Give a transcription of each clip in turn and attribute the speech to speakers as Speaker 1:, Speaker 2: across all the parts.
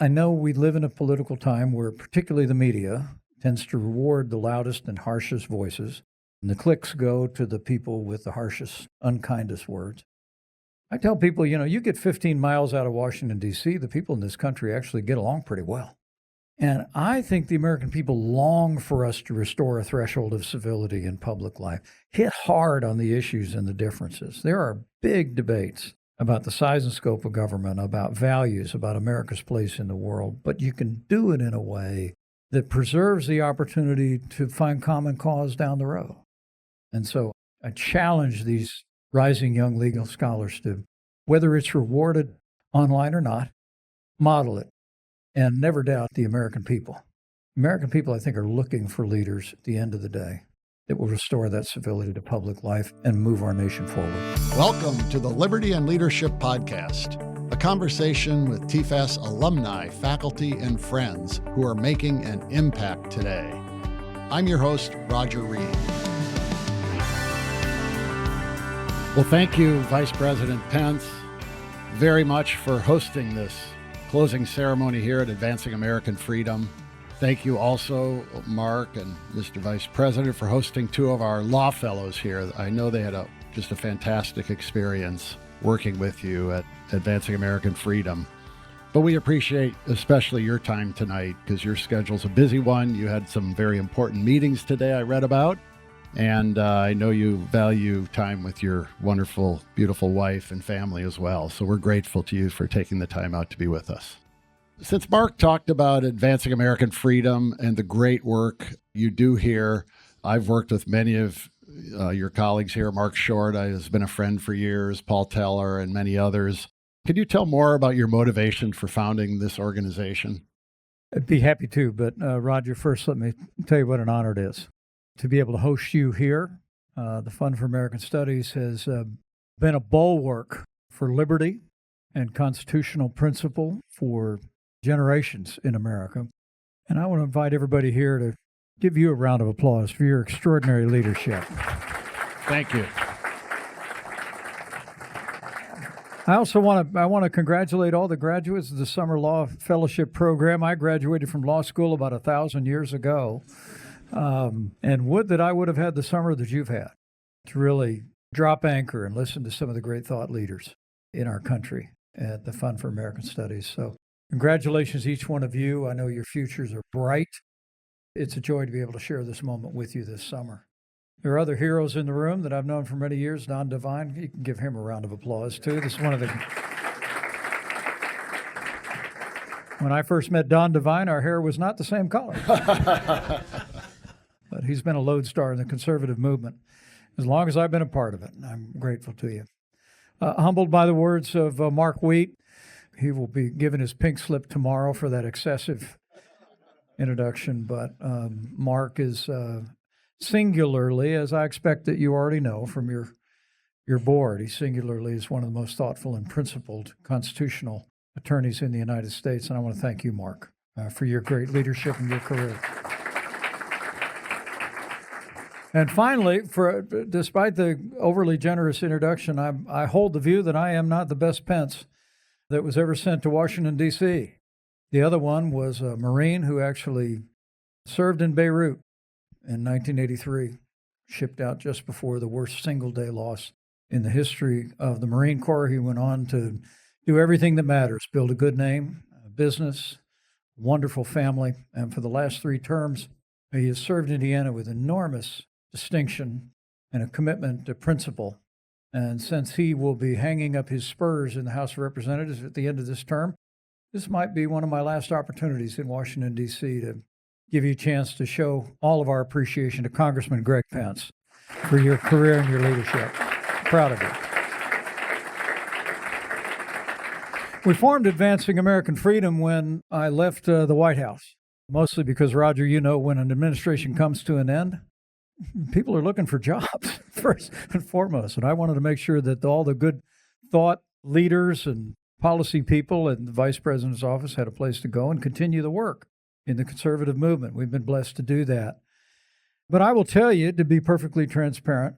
Speaker 1: I know we live in a political time where particularly the media tends to reward the loudest and harshest voices, and the clicks go to the people with the harshest, unkindest words. I tell people, you get 15 miles out of Washington, D.C., the people in this country actually get along pretty well. And I think the American people long for us to restore a threshold of civility in public life, hit hard on the issues and the differences. There are big debates about the size and scope of government, about values, about America's place in the world, but you can do it in a way that preserves the opportunity to find common cause down the road. And so I challenge these rising young legal scholars to, whether it's rewarded online or not, model it. And never doubt the American people. American people, I think, are looking for leaders at the end of the day that will restore that civility to public life and move our nation forward.
Speaker 2: Welcome to the Liberty and Leadership Podcast, a conversation with TFAS alumni, faculty, and friends who are making an impact today. I'm your host, Roger Ream. Well, thank you, Vice President Pence, very much for hosting this closing ceremony here at Advancing American Freedom. Thank you also, Mark and Mr. Vice President, for hosting two of our law fellows here. I know they had just a fantastic experience working with you at Advancing American Freedom. But we appreciate especially your time tonight because your schedule's a busy one. You had some very important meetings today I read about. And I know you value time with your wonderful, beautiful wife and family as well. So we're grateful to you for taking the time out to be with us. Since Mark talked about Advancing American Freedom and the great work you do here, I've worked with many of your colleagues here. Mark Short has been a friend for years, Paul Teller, and many others. Could you tell more about your motivation for founding this organization?
Speaker 1: I'd be happy to, but Roger, first let me tell you what an honor it is to be able to host you here. The Fund for American Studies has been a bulwark for liberty and constitutional principle for generations in America. And I want to invite everybody here to give you a round of applause for your extraordinary leadership.
Speaker 2: Thank you.
Speaker 1: I also want to congratulate all the graduates of the Summer Law Fellowship Program. I graduated from law school about 1,000 years ago. And would that I would have had the summer that you've had to really drop anchor and listen to some of the great thought leaders in our country at the Fund for American Studies. So congratulations, each one of you. I know your futures are bright. It's a joy to be able to share this moment with you this summer. There are other heroes in the room that I've known for many years. Don Devine, you can give him a round of applause too. This is one of the... When I first met Don Devine, our hair was not the same color. But he's been a lodestar in the conservative movement as long as I've been a part of it. And I'm grateful to you. Humbled by the words of Mark Wheat. He will be given his pink slip tomorrow for that excessive introduction. But Mark is singularly, as I expect that you already know from your board, he singularly is one of the most thoughtful and principled constitutional attorneys in the United States. And I want to thank you, Mark, for your great leadership and your career. And finally, despite the overly generous introduction, I hold the view that I am not the best Pence that was ever sent to Washington, D.C. The other one was a Marine who actually served in Beirut in 1983, shipped out just before the worst single-day loss in the history of the Marine Corps. He went on to do everything that matters, build a good name, a business, wonderful family, and for the last 3 terms, he has served Indiana with enormous distinction and a commitment to principle. And since he will be hanging up his spurs in the House of Representatives at the end of this term, this might be one of my last opportunities in Washington, D.C. to give you a chance to show all of our appreciation to Congressman Greg Pence for your career and your leadership. Proud of you. We formed Advancing American Freedom when I left the White House, mostly because, Roger, when an administration comes to an end, people are looking for jobs first and foremost. And I wanted to make sure that all the good thought leaders and policy people in the Vice President's office had a place to go and continue the work in the conservative movement. We've been blessed to do that. But I will tell you, to be perfectly transparent,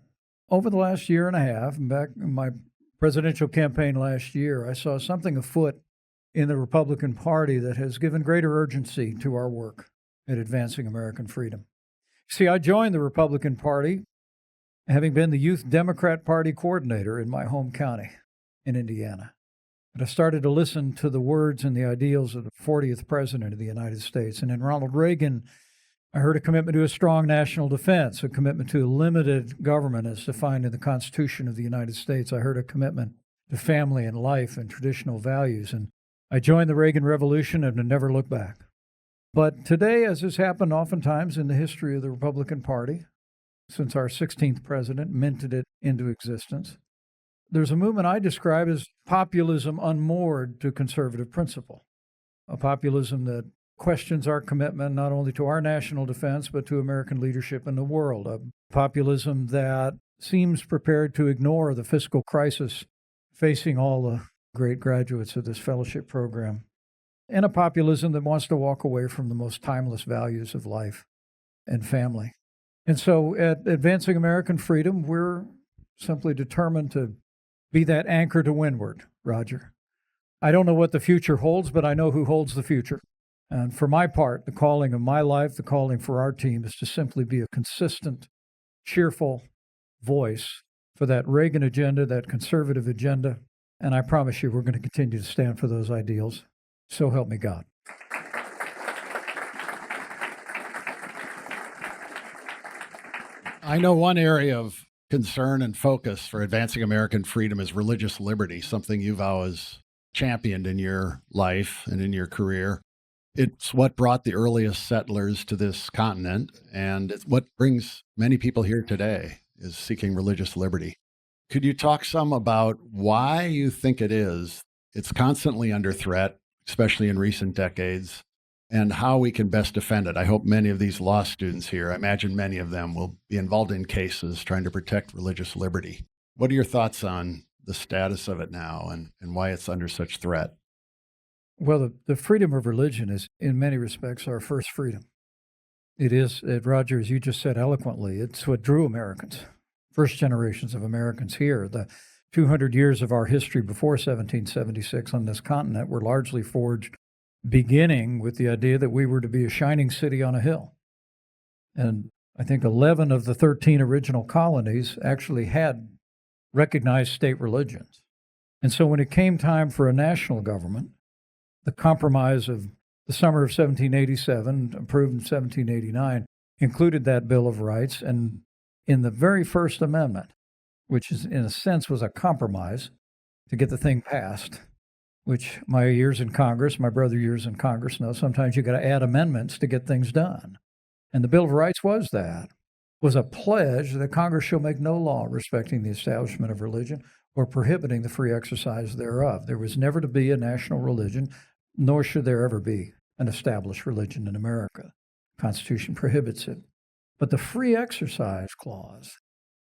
Speaker 1: over the last year and a half, and back in my presidential campaign last year, I saw something afoot in the Republican Party that has given greater urgency to our work at advancing American freedom. See, I joined the Republican Party having been the Youth Democrat Party coordinator in my home county in Indiana. And I started to listen to the words and the ideals of the 40th President of the United States. And in Ronald Reagan, I heard a commitment to a strong national defense, a commitment to limited government as defined in the Constitution of the United States. I heard a commitment to family and life and traditional values. And I joined the Reagan Revolution and have never looked back. But today, as has happened oftentimes in the history of the Republican Party, since our 16th president minted it into existence, there's a movement I describe as populism unmoored to conservative principle, a populism that questions our commitment not only to our national defense, but to American leadership in the world, a populism that seems prepared to ignore the fiscal crisis facing all the great graduates of this fellowship program, and a populism that wants to walk away from the most timeless values of life and family. And so at Advancing American Freedom, we're simply determined to be that anchor to windward, Roger. I don't know what the future holds, but I know who holds the future. And for my part, the calling of my life, the calling for our team is to simply be a consistent, cheerful voice for that Reagan agenda, that conservative agenda. And I promise you, we're going to continue to stand for those ideals. So help me God.
Speaker 2: I know one area of concern and focus for advancing American freedom is religious liberty, something you've always championed in your life and in your career. It's what brought the earliest settlers to this continent, and it's what brings many people here today is seeking religious liberty. Could you talk some about why you think it is it's constantly under threat, especially in recent decades, and how we can best defend it? I hope many of these law students here, I imagine many of them will be involved in cases trying to protect religious liberty. What are your thoughts on the status of it now and why it's under such threat?
Speaker 1: Well, the freedom of religion is, in many respects, our first freedom. It is, Roger, as you just said eloquently, it's what drew Americans, first generations of Americans here. The 200 years of our history before 1776 on this continent were largely forged beginning with the idea that we were to be a shining city on a hill. And I think 11 of the 13 original colonies actually had recognized state religions. And so when it came time for a national government, the compromise of the summer of 1787, approved in 1789, included that Bill of Rights. And in the very first amendment, which is in a sense was a compromise to get the thing passed, which my years in Congress, my brother years in Congress know, sometimes you got to add amendments to get things done. And the Bill of Rights was a pledge that Congress shall make no law respecting the establishment of religion or prohibiting the free exercise thereof. There was never to be a national religion, nor should there ever be an established religion in America. The Constitution prohibits it. But the free exercise clause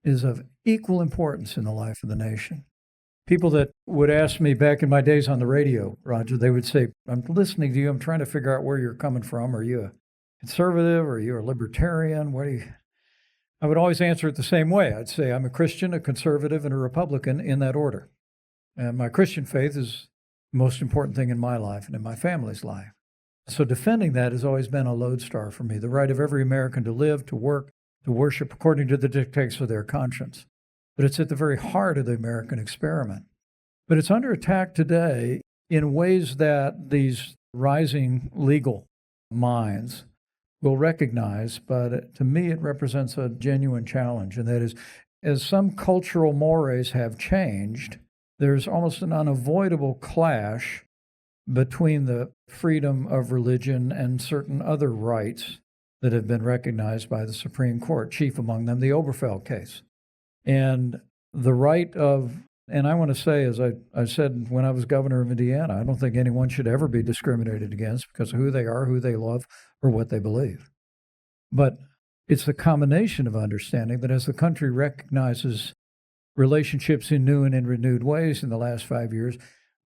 Speaker 1: is of equal importance in the life of the nation. People that would ask me back in my days on the radio, Roger, they would say, I'm listening to you, I'm trying to figure out where you're coming from. Are you a conservative? Or are you a libertarian? I would always answer it the same way. I'd say I'm a Christian, a conservative, and a Republican in that order. And my Christian faith is the most important thing in my life and in my family's life. So defending that has always been a lodestar for me, the right of every American to live, to work, to worship according to the dictates of their conscience. But it's at the very heart of the American experiment. But it's under attack today in ways that these rising legal minds will recognize, but to me it represents a genuine challenge, and that is, as some cultural mores have changed, there's almost an unavoidable clash between the freedom of religion and certain other rights that have been recognized by the Supreme Court, chief among them the Obergefell case. And the right of, and I want to say, as I said when I was governor of Indiana, I don't think anyone should ever be discriminated against because of who they are, who they love, or what they believe. But it's the combination of understanding that as the country recognizes relationships in new and in renewed ways in the last 5 years,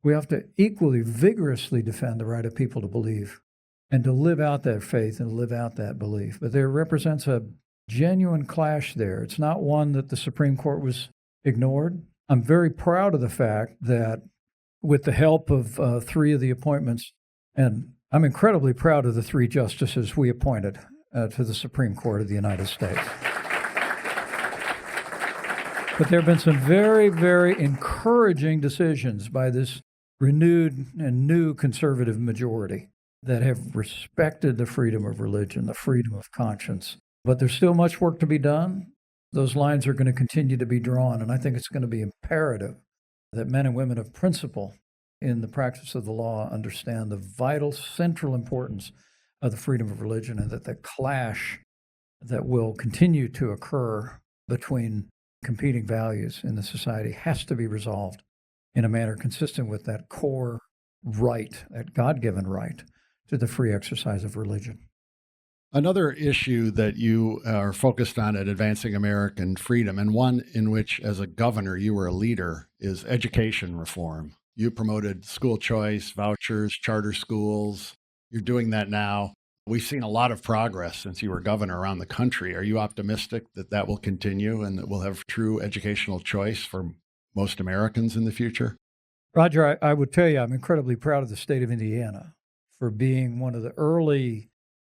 Speaker 1: we have to equally vigorously defend the right of people to believe and to live out that faith and live out that belief. But there represents a genuine clash there. It's not one that the Supreme Court was ignored. I'm very proud of the fact that with the help of 3 of the appointments. And I'm incredibly proud of the 3 justices we appointed to the Supreme Court of the United States. But there have been some very, very encouraging decisions by this renewed and new conservative majority that have respected the freedom of religion, the freedom of conscience. But there's still much work to be done. Those lines are going to continue to be drawn, and I think it's going to be imperative that men and women of principle in the practice of the law understand the vital, central importance of the freedom of religion, and that the clash that will continue to occur between competing values in the society has to be resolved in a manner consistent with that core right, that God-given right to the free exercise of religion.
Speaker 2: Another issue that you are focused on at Advancing American Freedom, and one in which, as a governor, you were a leader, is education reform. You promoted school choice, vouchers, charter schools. You're doing that now. We've seen a lot of progress since you were governor around the country. Are you optimistic that that will continue and that we'll have true educational choice for most Americans in the future?
Speaker 1: Roger, I would tell you I'm incredibly proud of the state of Indiana for being one of the early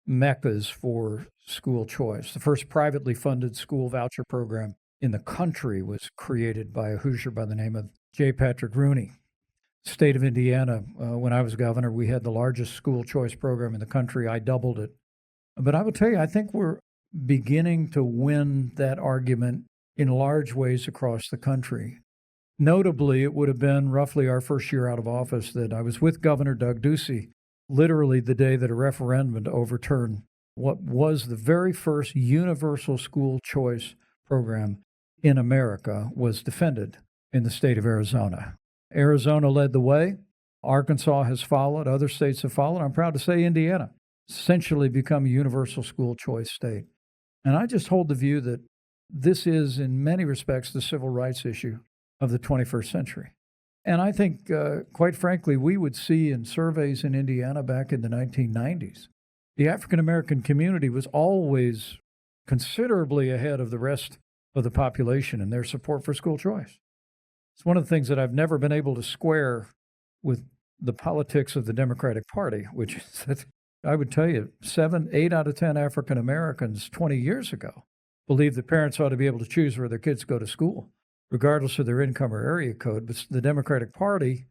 Speaker 1: meccas for school choice. The first privately funded school voucher program in the country was created by a Hoosier by the name of J. Patrick Rooney. State of Indiana, when I was governor, we had the largest school choice program in the country. I doubled it. But I would tell you, I think we're beginning to win that argument in large ways across the country. Notably, it would have been roughly our first year out of office that I was with Governor Doug Ducey, literally the day that a referendum to overturn what was the very first universal school choice program in America was defended in the state of Arizona. Arizona led the way. Arkansas has followed. Other states have followed. I'm proud to say Indiana essentially become a universal school choice state. And I just hold the view that this is, in many respects, the civil rights issue of the 21st century. And I think, quite frankly, we would see in surveys in Indiana back in the 1990s, the African-American community was always considerably ahead of the rest of the population in their support for school choice. It's one of the things that I've never been able to square with the politics of the Democratic Party, which is that I would tell you 8 out of 10 African Americans 20 years ago believed that parents ought to be able to choose where their kids go to school, regardless of their income or area code. But the Democratic Party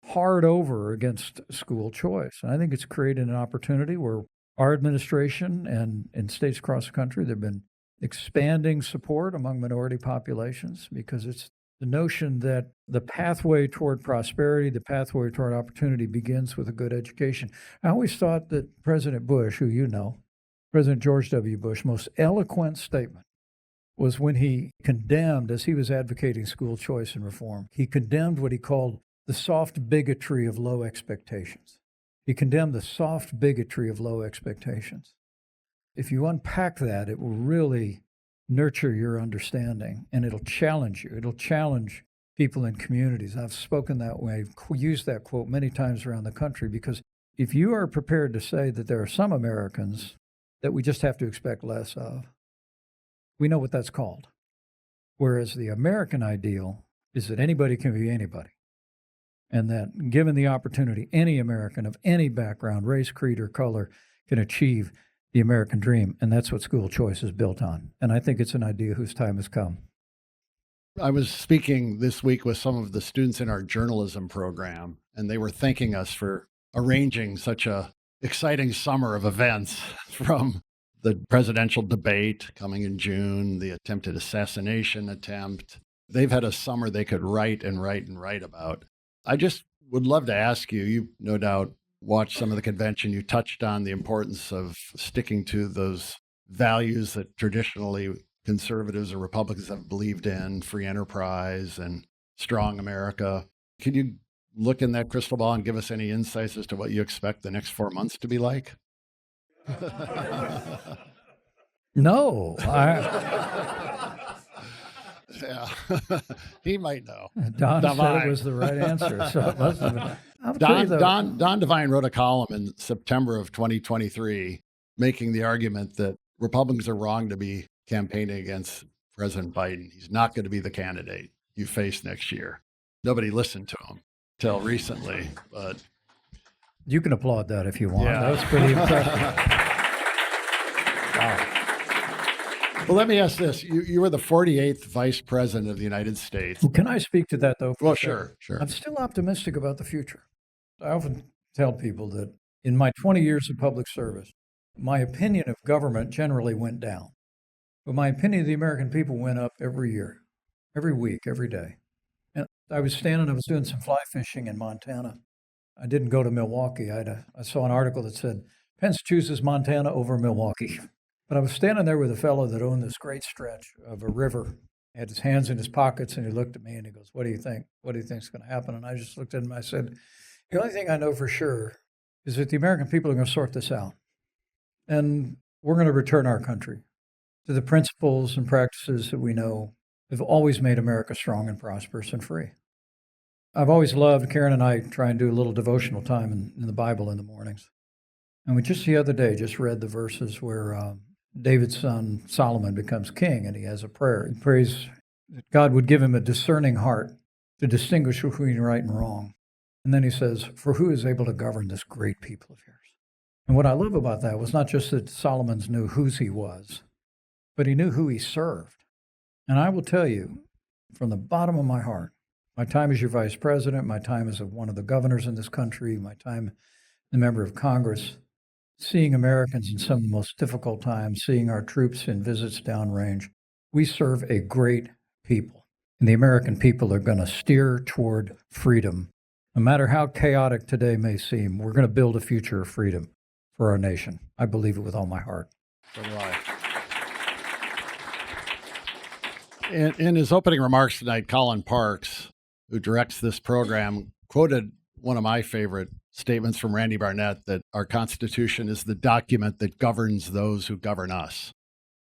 Speaker 1: hard over against school choice. And I think it's created an opportunity where our administration and in states across the country, there have been expanding support among minority populations, because it's the notion that the pathway toward prosperity, the pathway toward opportunity begins with a good education. I always thought that President Bush, who you know, President George W. Bush, most eloquent statement was when he condemned, as he was advocating school choice and reform, he condemned what he called the soft bigotry of low expectations. He condemned the soft bigotry of low expectations. If you unpack that, it will really nurture your understanding, and it'll challenge you. It'll challenge people in communities. I've spoken that way, used that quote many times around the country, because if you are prepared to say that there are some Americans that we just have to expect less of, we know what that's called. Whereas the American ideal is that anybody can be anybody, and that given the opportunity, any American of any background, race, creed, or color can achieve the American dream, and that's what school choice is built on. And I think it's an idea whose time has come.
Speaker 2: I was speaking this week with some of the students in our journalism program, and they were thanking us for arranging such a exciting summer of events, from the presidential debate coming in June, the attempted assassination attempt. They've had a summer they could write and write and write about. I just would love to ask you, you no doubt watched some of the convention, you touched on the importance of sticking to those values that traditionally conservatives or Republicans have believed in, free enterprise and strong America. Can you look in that crystal ball and give us any insights as to what you expect the next 4 months to be like?
Speaker 1: No.
Speaker 2: Yeah, he might know.
Speaker 1: Don said it was the right answer. So it must have been.
Speaker 2: Don Devine wrote a column in September of 2023 making the argument that Republicans are wrong to be campaigning against President Biden. He's not going to be the candidate you face next year. Nobody listened to him. till recently, but
Speaker 1: You can applaud that if you want.
Speaker 2: Yeah.
Speaker 1: That was pretty impressive. Wow.
Speaker 2: well, let me ask this: you were the 48th Vice President of the United States.
Speaker 1: Well, can I speak to that, though? for
Speaker 2: Well,
Speaker 1: a second?
Speaker 2: sure.
Speaker 1: I'm still optimistic about the future. I often tell people that in my 20 years of public service, my opinion of government generally went down. But my opinion of the American people went up every year, every week, every day. And I was doing some fly fishing in Montana. I didn't go to Milwaukee. I saw an article that said, Pence chooses Montana over Milwaukee. But I was standing there with a fellow that owned this great stretch of a river. He had his hands in his pockets, and he looked at me and he goes, what do you think? What do you think is going to happen? And I just looked at him and I said, the only thing I know for sure is that the American people are going to sort this out. And we're going to return our country to the principles and practices that we know have always made America strong and prosperous and free. I've always loved, Karen and I try and do a little devotional time in the Bible in the mornings. And we just the other day just read the verses where David's son Solomon becomes king, and he has a prayer. He prays that God would give him a discerning heart to distinguish between right and wrong. And then he says, for who is able to govern this great people of yours? And what I love about that was not just that Solomon knew whose he was, but he knew who he served. And I will tell you, from the bottom of my heart, my time as your vice president, my time as one of the governors in this country, my time as a member of Congress, seeing Americans in some of the most difficult times, seeing our troops in visits downrange, we serve a great people. And the American people are going to steer toward freedom. No matter how chaotic today may seem, we're going to build a future of freedom for our nation. I believe it with all my heart.
Speaker 2: So do I. In his opening remarks tonight, Colin Parks, who directs this program, quoted one of my favorite statements from Randy Barnett, that our Constitution is the document that governs those who govern us.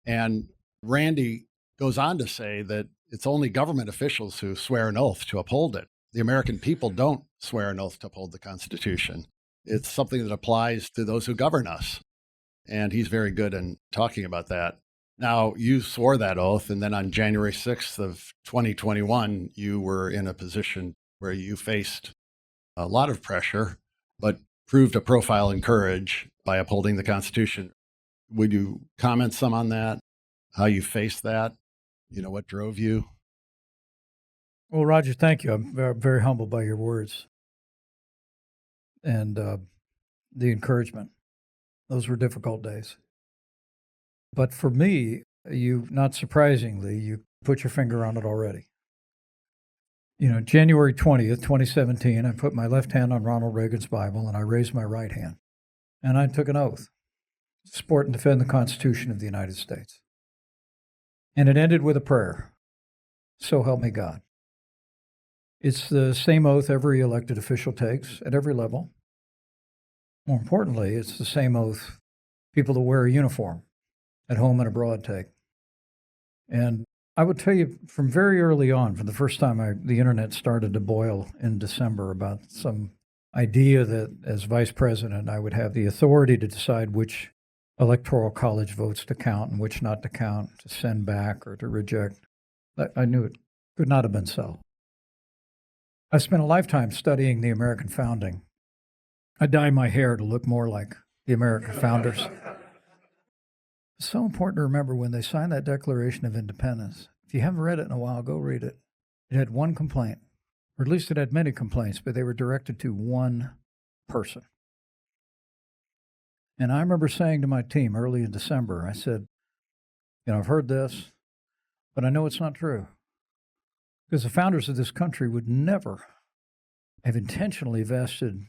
Speaker 2: And Randy goes on to say that it's only government officials who swear an oath to uphold it. The American people don't swear an oath to uphold the Constitution. It's something that applies to those who govern us. And he's very good in talking about that. Now, you swore that oath, and then on January 6th of 2021, you were in a position where you faced a lot of pressure, but proved a profile in courage by upholding the Constitution. Would you comment some on that, how you faced that, what drove you?
Speaker 1: Well, Roger, thank you. I'm very, very humbled by your words and the encouragement. Those were difficult days. But for me, not surprisingly, you put your finger on it already. January 20th, 2017, I put my left hand on Ronald Reagan's Bible and I raised my right hand. And I took an oath to support and defend the Constitution of the United States. And it ended with a prayer. So help me God. It's the same oath every elected official takes at every level. More importantly, it's the same oath people that wear a uniform at home and abroad take. And I would tell you from very early on, from the first time the internet started to boil in December about some idea that as vice president, I would have the authority to decide which electoral college votes to count and which not to count, to send back or to reject. I knew it could not have been so. I spent a lifetime studying the American founding. I dyed my hair to look more like the American founders. It's so important to remember when they signed that Declaration of Independence. If you haven't read it in a while, go read it. It had one complaint, or at least it had many complaints, but they were directed to one person. And I remember saying to my team early in December, I said, I've heard this, but I know it's not true. Because the founders of this country would never have intentionally vested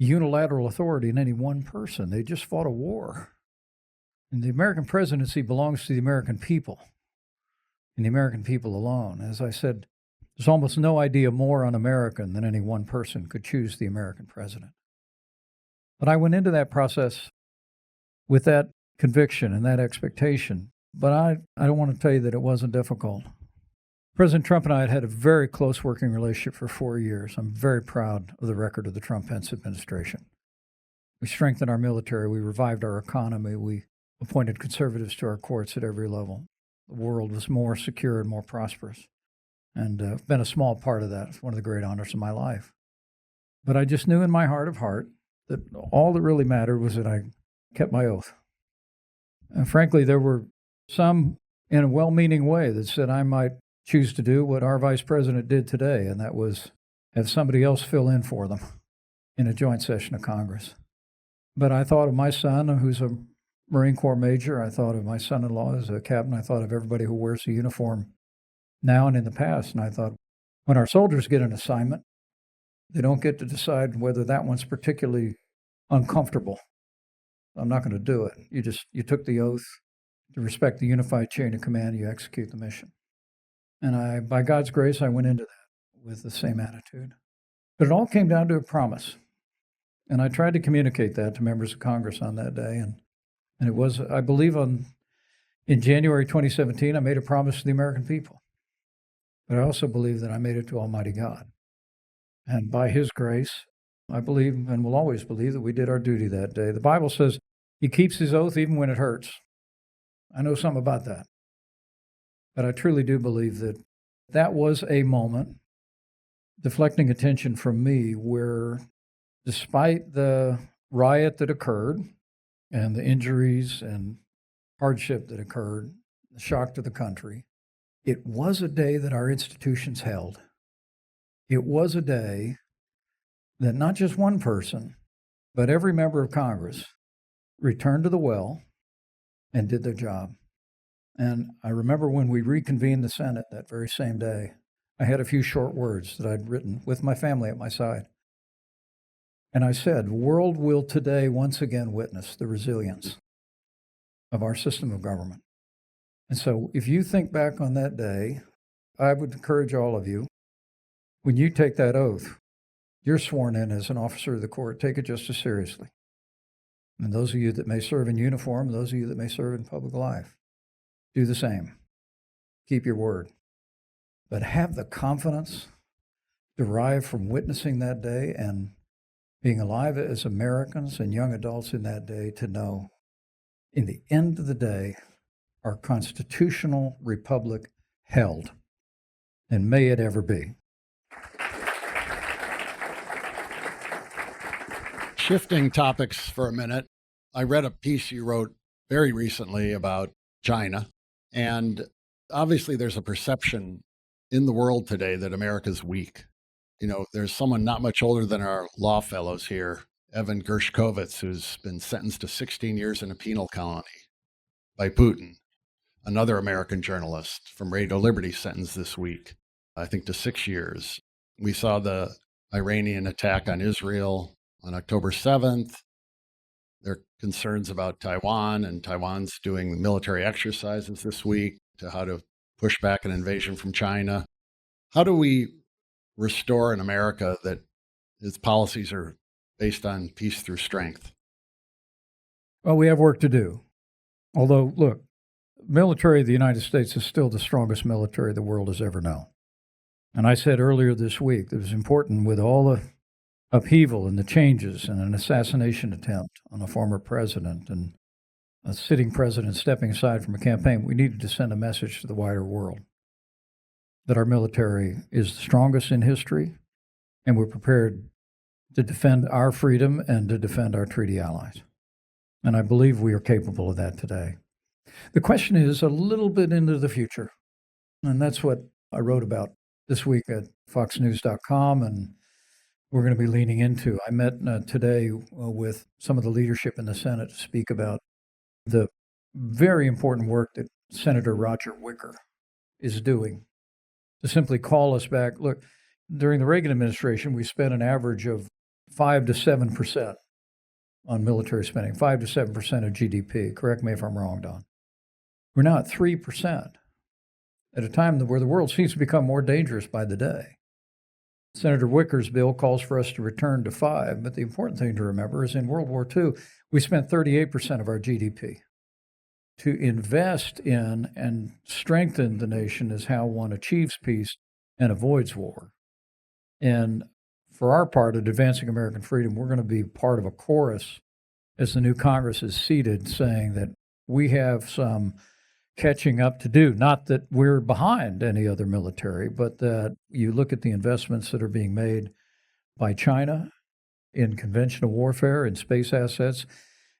Speaker 1: unilateral authority in any one person. They just fought a war. And the American presidency belongs to the American people and the American people alone. As I said, there's almost no idea more un-American than any one person could choose the American president. But I went into that process with that conviction and that expectation. But I don't want to tell you that it wasn't difficult. President Trump and I had a very close working relationship for 4 years. I'm very proud of the record of the Trump-Pence administration. We strengthened our military. We revived our economy. We appointed conservatives to our courts at every level. The world was more secure and more prosperous. And I've been a small part of that. It's one of the great honors of my life. But I just knew in my heart of heart that all that really mattered was that I kept my oath. And frankly, there were some in a well-meaning way that said I might choose to do what our vice president did today, and that was have somebody else fill in for them in a joint session of Congress. But I thought of my son, who's a Marine Corps major. I thought of my son-in-law as a captain. I thought of everybody who wears a uniform now and in the past. And I thought, when our soldiers get an assignment, they don't get to decide whether that one's particularly uncomfortable. I'm not going to do it. You took the oath to respect the unified chain of command. You execute the mission. And by God's grace, I went into that with the same attitude. But it all came down to a promise. And I tried to communicate that to members of Congress on that day. And it was, I believe, in January 2017, I made a promise to the American people. But I also believe that I made it to Almighty God. And by His grace, I believe and will always believe that we did our duty that day. The Bible says He keeps His oath even when it hurts. I know something about that. But I truly do believe that that was a moment deflecting attention from me where, despite the riot that occurred and the injuries and hardship that occurred, the shock to the country, it was a day that our institutions held. It was a day that not just one person, but every member of Congress returned to the well and did their job. And I remember when we reconvened the Senate that very same day, I had a few short words that I'd written with my family at my side. And I said, the world will today once again witness the resilience of our system of government. And so if you think back on that day, I would encourage all of you, when you take that oath, you're sworn in as an officer of the court, take it just as seriously. And those of you that may serve in uniform, those of you that may serve in public life, do the same. Keep your word. But have the confidence derived from witnessing that day and being alive as Americans and young adults in that day to know, in the end of the day, our constitutional republic held, and may it ever be.
Speaker 2: Shifting topics for a minute, I read a piece you wrote very recently about China, and obviously there's a perception in the world today that America's weak. You know, there's someone not much older than our law fellows here, Evan Gershkovitz, who's been sentenced to 16 years in a penal colony by Putin. Another American journalist from Radio Liberty sentenced this week, I think, to 6 years. We saw the Iranian attack on Israel on October 7th. There are concerns about Taiwan, and Taiwan's doing military exercises this week to how to push back an invasion from China. How do we restore an America that its policies are based on peace through strength?
Speaker 1: Well, we have work to do. Although, look, military of the United States is still the strongest military the world has ever known. And I said earlier this week that it was important, with all the upheaval and the changes and an assassination attempt on a former president and a sitting president stepping aside from a campaign, we needed to send a message to the wider world that our military is the strongest in history, and we're prepared to defend our freedom and to defend our treaty allies. And I believe we are capable of that today. The question is a little bit into the future, and that's what I wrote about this week at foxnews.com, and we're going to be leaning into. I met today with some of the leadership in the Senate to speak about the very important work that Senator Roger Wicker is doing to simply call us back. Look, during the Reagan administration, we spent an average of 5 to 7% on military spending, 5 to 7% of GDP. Correct me if I'm wrong, Don. We're now at 3% at a time where the world seems to become more dangerous by the day. Senator Wicker's bill calls for us to return to 5, but the important thing to remember is in World War II, we spent 38% of our GDP. To invest in and strengthen the nation is how one achieves peace and avoids war. And for our part at Advancing American Freedom, we're going to be part of a chorus as the new Congress is seated, saying that we have some catching up to do. Not that we're behind any other military, but that you look at the investments that are being made by China in conventional warfare and space assets,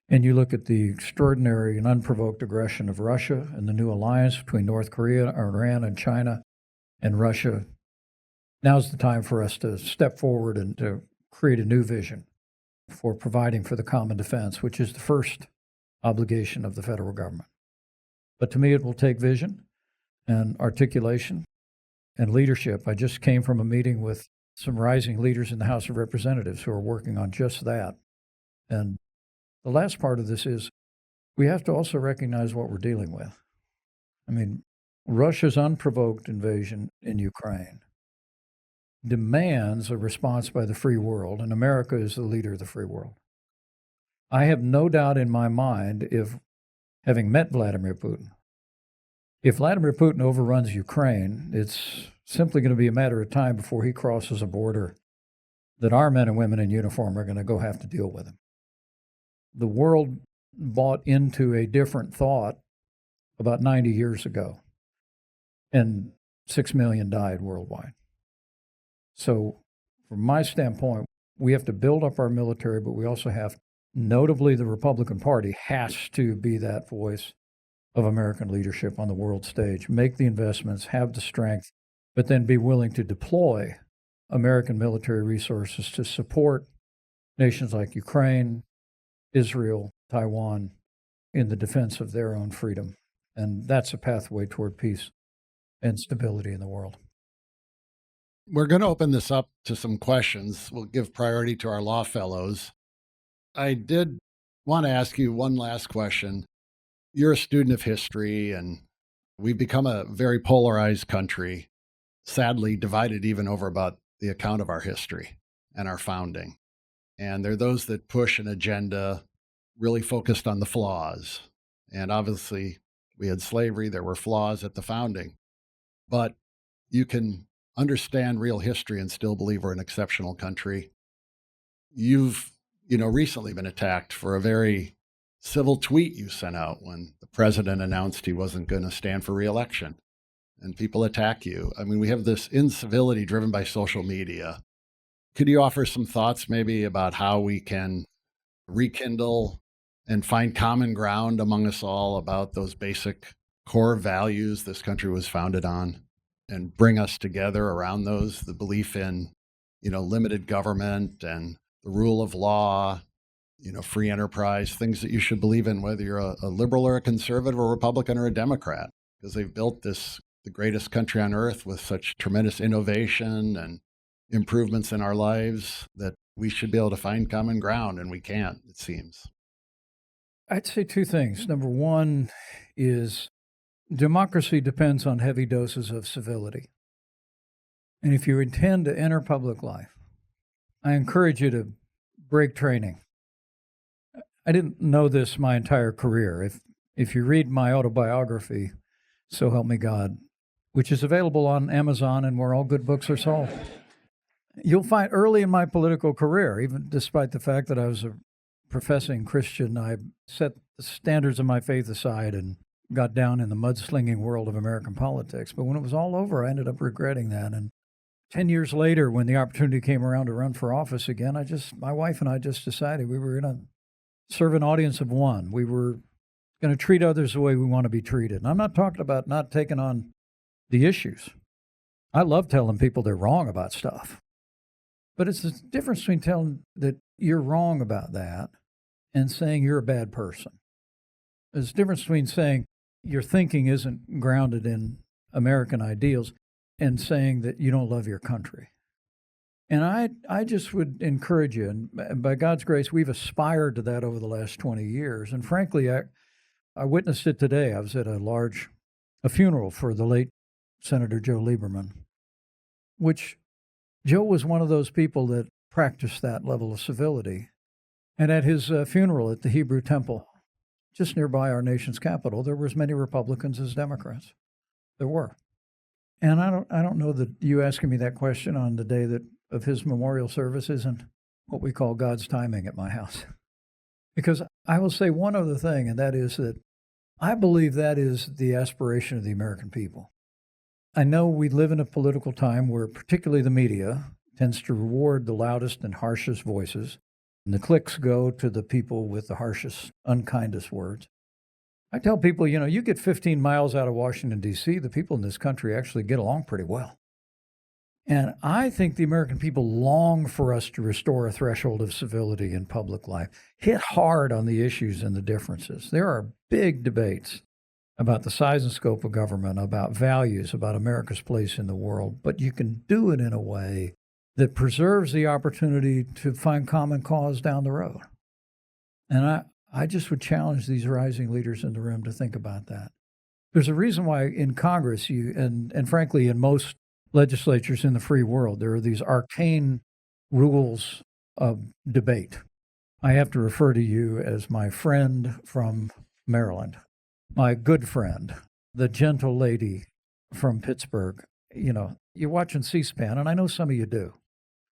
Speaker 1: and you look at the extraordinary and unprovoked aggression of Russia and the new alliance between North Korea, Iran, and China and Russia, now's the time for us to step forward and to create a new vision for providing for the common defense, which is the first obligation of the federal government. But to me, it will take vision and articulation and leadership. I just came from a meeting with some rising leaders in the House of Representatives who are working on just that. And the last part of this is we have to also recognize what we're dealing with. I mean, Russia's unprovoked invasion in Ukraine demands a response by the free world, and America is the leader of the free world. I have no doubt in my mind, if having met Vladimir Putin, if Vladimir Putin overruns Ukraine, it's simply going to be a matter of time before he crosses a border that our men and women in uniform are going to go have to deal with him. The world bought into a different thought about 90 years ago, and 6 million died worldwide. So from my standpoint, we have to build up our military, but we also have, notably the Republican Party has to be that voice of American leadership on the world stage, make the investments, have the strength, but then be willing to deploy American military resources to support nations like Ukraine, Israel, Taiwan in the defense of their own freedom. And that's a pathway toward peace and stability in the world.
Speaker 2: We're going to open this up to some questions. We'll give priority to our law fellows. I did want to ask you one last question. You're a student of history, and we've become a very polarized country, sadly divided even over about the account of our history and our founding. And there are those that push an agenda really focused on the flaws. And obviously, we had slavery, there were flaws at the founding. But you can understand real history and still believe we're an exceptional country. You've, recently been attacked for a very civil tweet you sent out when the president announced he wasn't going to stand for re-election, and people attack you. I mean, we have this incivility driven by social media. Could you offer some thoughts maybe about how we can rekindle and find common ground among us all about those basic core values this country was founded on, and bring us together around those, the belief in, limited government and the rule of law, free enterprise, things that you should believe in, whether you're a liberal or a conservative or a Republican or a Democrat, because they've built the greatest country on earth with such tremendous innovation and improvements in our lives that we should be able to find common ground, and we can't, it seems.
Speaker 1: I'd say two things. Number one is democracy depends on heavy doses of civility. And if you intend to enter public life, I encourage you to break training. I didn't know this my entire career. If you read my autobiography, So Help Me God, which is available on Amazon and where all good books are sold, you'll find early in my political career, even despite the fact that I was a professing Christian, I set the standards of my faith aside and got down in the mudslinging world of American politics. But when it was all over, I ended up regretting that. And 10 years later, when the opportunity came around to run for office again, my wife and I just decided we were going to serve an audience of one. We were going to treat others the way we want to be treated. And I'm not talking about not taking on the issues. I love telling people they're wrong about stuff. But it's the difference between telling that you're wrong about that and saying you're a bad person. There's a difference between saying your thinking isn't grounded in American ideals and saying that you don't love your country. And I just would encourage you, and by God's grace, we've aspired to that over the last 20 years. And frankly, I witnessed it today. I was at a funeral for the late Senator Joe Lieberman, which Joe was one of those people that practiced that level of civility. And at his funeral at the Hebrew Temple, just nearby our nation's capital, there were as many Republicans as Democrats. There were. And I don't know that you asking me that question on the day of his memorial service isn't what we call God's timing at my house. Because I will say one other thing, and that is that I believe that is the aspiration of the American people. I know we live in a political time where particularly the media tends to reward the loudest and harshest voices, and the clicks go to the people with the harshest, unkindest words. I tell people, you get 15 miles out of Washington, D.C., the people in this country actually get along pretty well. And I think the American people long for us to restore a threshold of civility in public life, hit hard on the issues and the differences. There are big debates about the size and scope of government, about values, about America's place in the world, but you can do it in a way that preserves the opportunity to find common cause down the road. And I just would challenge these rising leaders in the room to think about that. There's a reason why in Congress, and frankly in most legislatures in the free world, there are these arcane rules of debate. I have to refer to you as my friend from Maryland, my good friend, the gentle lady from Pittsburgh. You're watching C-SPAN, and I know some of you do.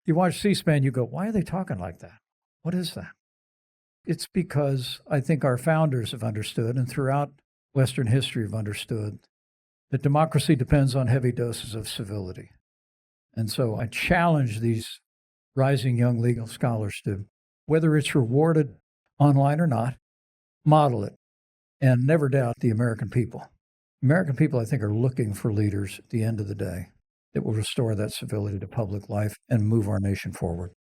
Speaker 1: You watch C-SPAN, you go, why are they talking like that? What is that? It's because I think our founders have understood, and throughout Western history have understood, that democracy depends on heavy doses of civility. And so I challenge these rising young legal scholars to, whether it's rewarded online or not, model it and never doubt the American people. American people, I think, are looking for leaders at the end of the day that will restore that civility to public life and move our nation forward.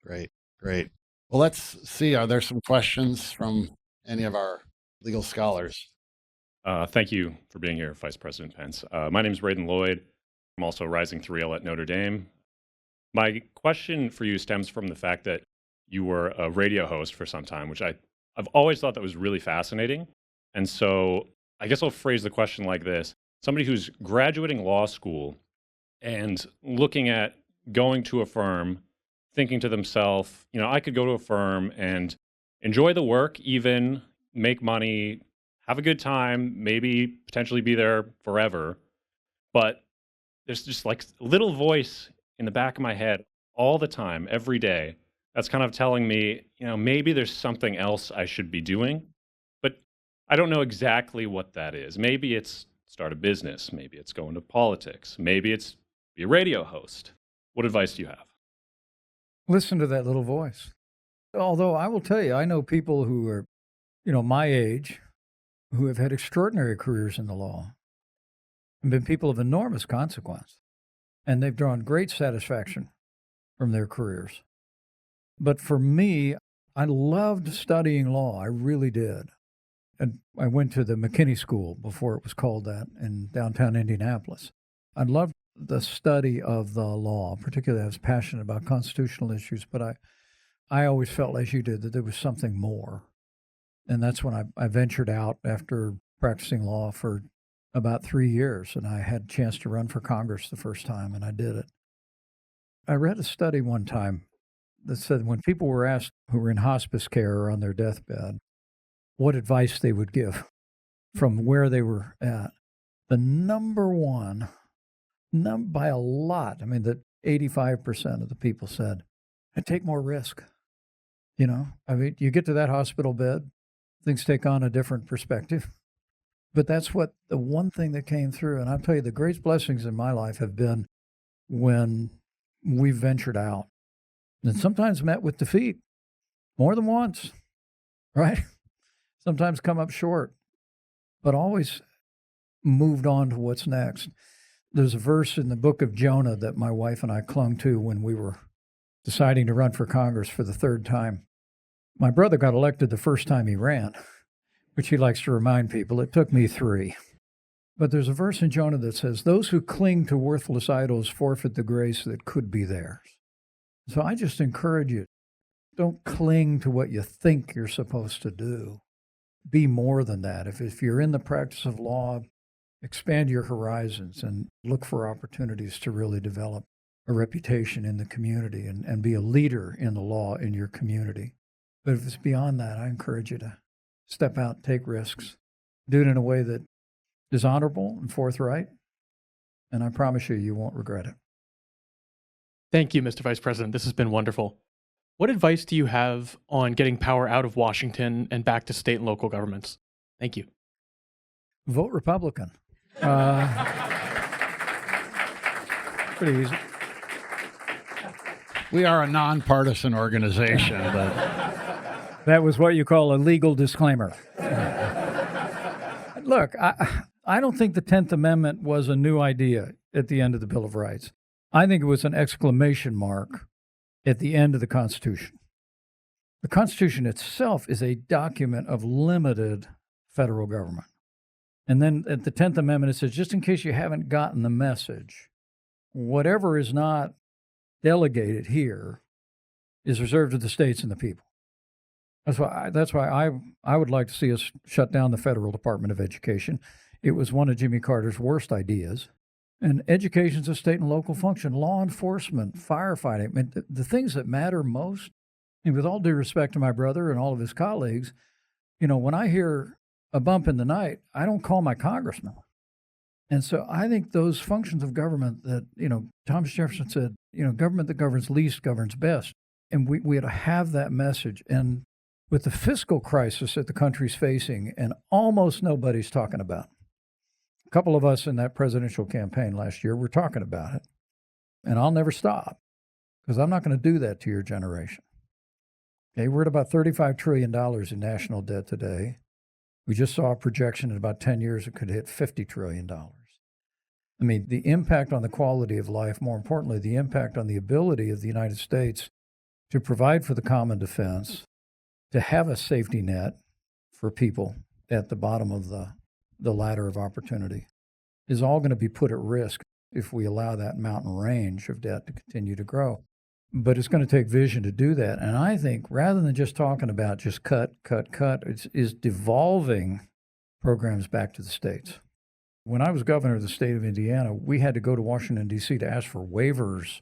Speaker 2: Great, great. Well, let's see. Are there some questions from any of our legal scholars?
Speaker 3: Thank you for being here, Vice President Pence. My name is Braden Lloyd. I'm also Rising 3L at Notre Dame. My question for you stems from the fact that you were a radio host for some time, which I've always thought that was really fascinating. And so I guess I'll phrase the question like this. Somebody who's graduating law school and looking at going to a firm, thinking to themselves, I could go to a firm and enjoy the work, even make money, have a good time, maybe potentially be there forever. But there's just like a little voice in the back of my head all the time, every day, that's kind of telling me, maybe there's something else I should be doing. But I don't know exactly what that is. Maybe it's start a business. Maybe it's go into politics. Maybe it's be a radio host. What advice do you have?
Speaker 1: Listen to that little voice. Although I will tell you, I know people who are, my age, who have had extraordinary careers in the law and been people of enormous consequence. And they've drawn great satisfaction from their careers. But for me, I loved studying law. I really did. And I went to the McKinney School before it was called that in downtown Indianapolis. I loved the study of the law. Particularly, I was passionate about constitutional issues, but I always felt, as you did, that there was something more. And that's when I ventured out after practicing law for about 3 years, and I had a chance to run for Congress the first time, and I did it. I read a study one time that said when people were asked who were in hospice care or on their deathbed what advice they would give from where they were at, the number one, by a lot, that 85% of the people said, I'd take more risk. You get to that hospital bed, things take on a different perspective. But that's what the one thing that came through. And I'll tell you, the greatest blessings in my life have been when we ventured out and sometimes met with defeat more than once, right? Sometimes come up short, but always moved on to what's next. There's a verse in the book of Jonah that my wife and I clung to when we were deciding to run for Congress for the third time. My brother got elected the first time he ran, which he likes to remind people. It took me 3. But there's a verse in Jonah that says, those who cling to worthless idols forfeit the grace that could be theirs. So I just encourage you, don't cling to what you think you're supposed to do. Be more than that. If you're in the practice of law, expand your horizons and look for opportunities to really develop a reputation in the community and be a leader in the law in your community. But if it's beyond that, I encourage you to step out, take risks, do it in a way that is honorable and forthright, and I promise you, you won't regret it.
Speaker 4: Thank you, Mr. Vice President. This has been wonderful. What advice do you have on getting power out of Washington and back to state and local governments? Thank you.
Speaker 1: Vote Republican. Pretty easy.
Speaker 2: We are a nonpartisan organization, but
Speaker 1: That was what you call a legal disclaimer. Look, I don't think the 10th Amendment was a new idea at the end of the Bill of Rights. I think it was an exclamation mark at the end of the Constitution. The Constitution itself is a document of limited federal government. And then at the 10th Amendment, it says, just in case you haven't gotten the message, whatever is not delegated here is reserved to the states and the people. That's why I would like to see us shut down the Federal Department of Education. It was one of Jimmy Carter's worst ideas. And education's a state and local function, law enforcement, firefighting, I mean, the things that matter most. And with all due respect to my brother and all of his colleagues, when I hear a bump in the night, I don't call my congressman. And so I think those functions of government that, Thomas Jefferson said, government that governs least governs best. And we had to have that message. And with the fiscal crisis that the country's facing, and almost nobody's talking about, a couple of us in that presidential campaign last year were talking about it. And I'll never stop, because I'm not going to do that to your generation. Okay, we're at about $35 trillion in national debt today. We just saw a projection in about 10 years it could hit $50 trillion. I mean, the impact on the quality of life, more importantly, the impact on the ability of the United States to provide for the common defense, to have a safety net for people at the bottom of the ladder of opportunity, is all going to be put at risk if we allow that mountain range of debt to continue to grow. But it's going to take vision to do that. And I think rather than just talking about just cut, it's devolving programs back to the states. When I was governor of the state of Indiana, we had to go to Washington, D.C. to ask for waivers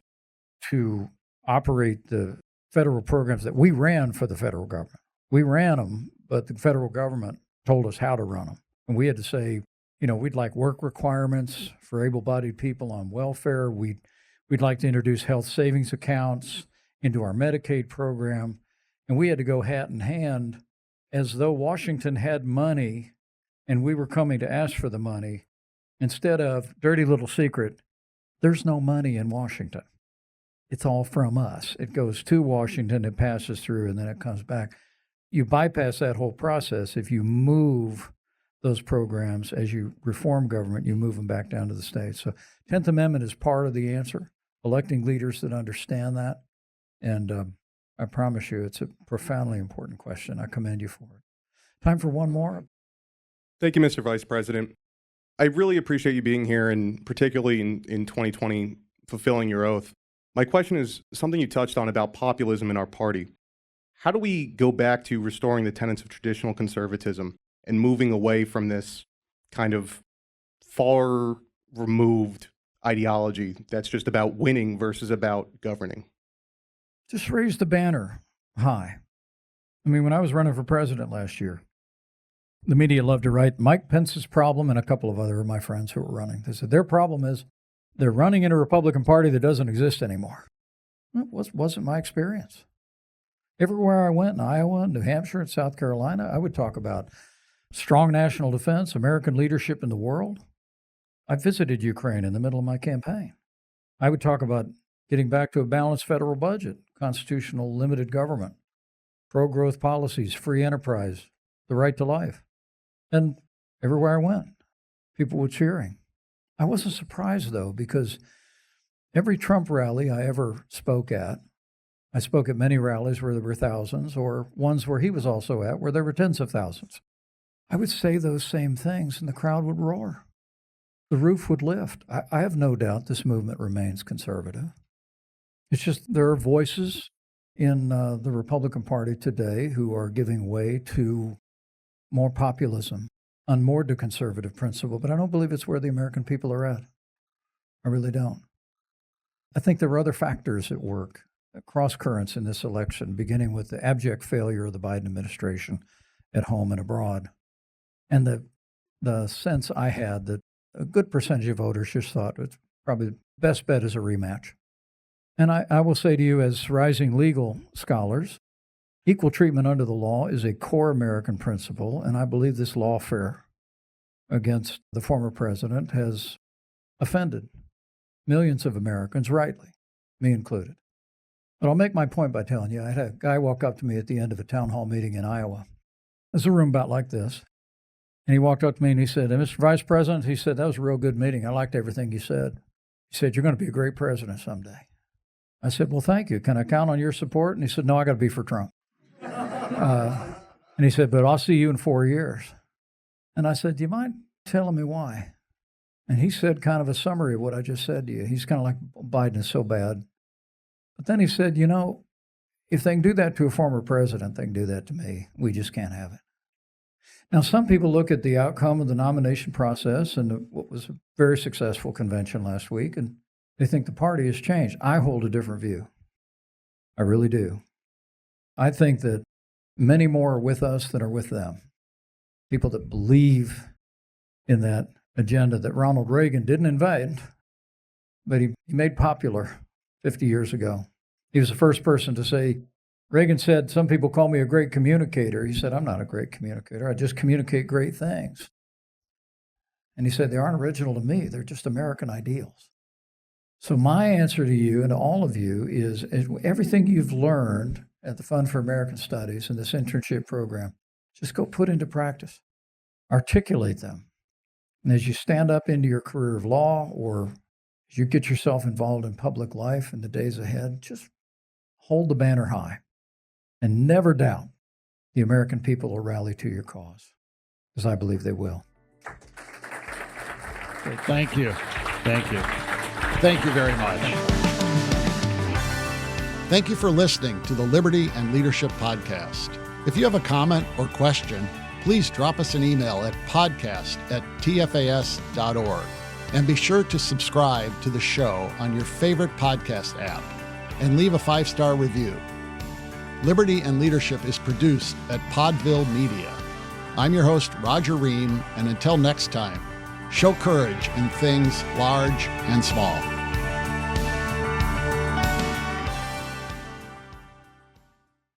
Speaker 1: to operate the federal programs that we ran for the federal government. We ran them, but the federal government told us how to run them. And we had to say, we'd like work requirements for able-bodied people on welfare. We'd like to introduce health savings accounts into our Medicaid program. And we had to go hat in hand as though Washington had money and we were coming to ask for the money, instead of, dirty little secret, there's no money in Washington. It's all from us. It goes to Washington, it passes through, and then it comes back. You bypass that whole process if you move those programs. As you reform government, you move them back down to the states. So 10th Amendment is part of the answer, electing leaders that understand that. And I promise you, it's a profoundly important question. I commend you for it. Time for one more.
Speaker 5: Thank you, Mr. Vice President. I really appreciate you being here, and particularly in 2020, fulfilling your oath. My question is something you touched on about populism in our party. How do we go back to restoring the tenets of traditional conservatism and moving away from this kind of far removed ideology that's just about winning versus about governing?
Speaker 1: Just raise the banner high. I mean, when I was running for president last year, the media loved to write Mike Pence's problem and a couple of other of my friends who were running. They said their problem is they're running in a Republican Party that doesn't exist anymore. It wasn't my experience. Everywhere I went in Iowa, New Hampshire, and South Carolina, I would talk about strong national defense, American leadership in the world. I visited Ukraine in the middle of my campaign. I would talk about getting back to a balanced federal budget, constitutional limited government, pro-growth policies, free enterprise, the right to life. And everywhere I went, people were cheering. I wasn't surprised, though, because every Trump rally I ever spoke at, I spoke at many rallies where there were thousands, or ones where he was also at where there were tens of thousands. I would say those same things and the crowd would roar. The roof would lift. I have no doubt this movement remains conservative. It's just there are voices in the Republican Party today who are giving way to more populism, unmoored to conservative principle, but I don't believe it's where the American people are at. I really don't. I think there are other factors at work, cross currents in this election, beginning with the abject failure of the Biden administration at home and abroad. And the sense I had that a good percentage of voters just thought it's probably the best bet is a rematch. And I will say to you, as rising legal scholars, equal treatment under the law is a core American principle, and I believe this lawfare against the former president has offended millions of Americans, rightly, me included. But I'll make my point by telling you, I had a guy walk up to me at the end of a town hall meeting in Iowa. There's a room about like this. And he walked up to me and he said, Mr. Vice President, he said, that was a real good meeting. I liked everything you said. He said, you're going to be a great president someday. I said, well, thank you. Can I count on your support? And he said, no, I got to be for Trump. And he said, but I'll see you in 4 years. And I said, do you mind telling me why? And he said kind of a summary of what I just said to you. He's kind of like, Biden is so bad. But then he said, you know, if they can do that to a former president, they can do that to me. We just can't have it. Now, some people look at the outcome of the nomination process and what was a very successful convention last week, and they think the party has changed. I hold a different view. I really do. I think that many more are with us than are with them. People that believe in that agenda that Ronald Reagan didn't invent, but he made popular 50 years ago. He was the first person to say, Reagan said, some people call me a great communicator. He said, I'm not a great communicator. I just communicate great things. And he said, they aren't original to me. They're just American ideals. So my answer to you and to all of you is everything you've learned at the Fund for American Studies and this internship program, just go put into practice. Articulate them. And as you stand up into your career of law or as you get yourself involved in public life in the days ahead, just hold the banner high and never doubt the American people will rally to your cause, because I believe they will.
Speaker 2: Thank you. Thank you. Thank you very much. Thank you for listening to the Liberty and Leadership Podcast. If you have a comment or question, please drop us an email at podcast@tfas.org. And be sure to subscribe to the show on your favorite podcast app and leave a 5-star review. Liberty and Leadership is produced at Podville Media. I'm your host, Roger Ream, and until next time, show courage in things large and small.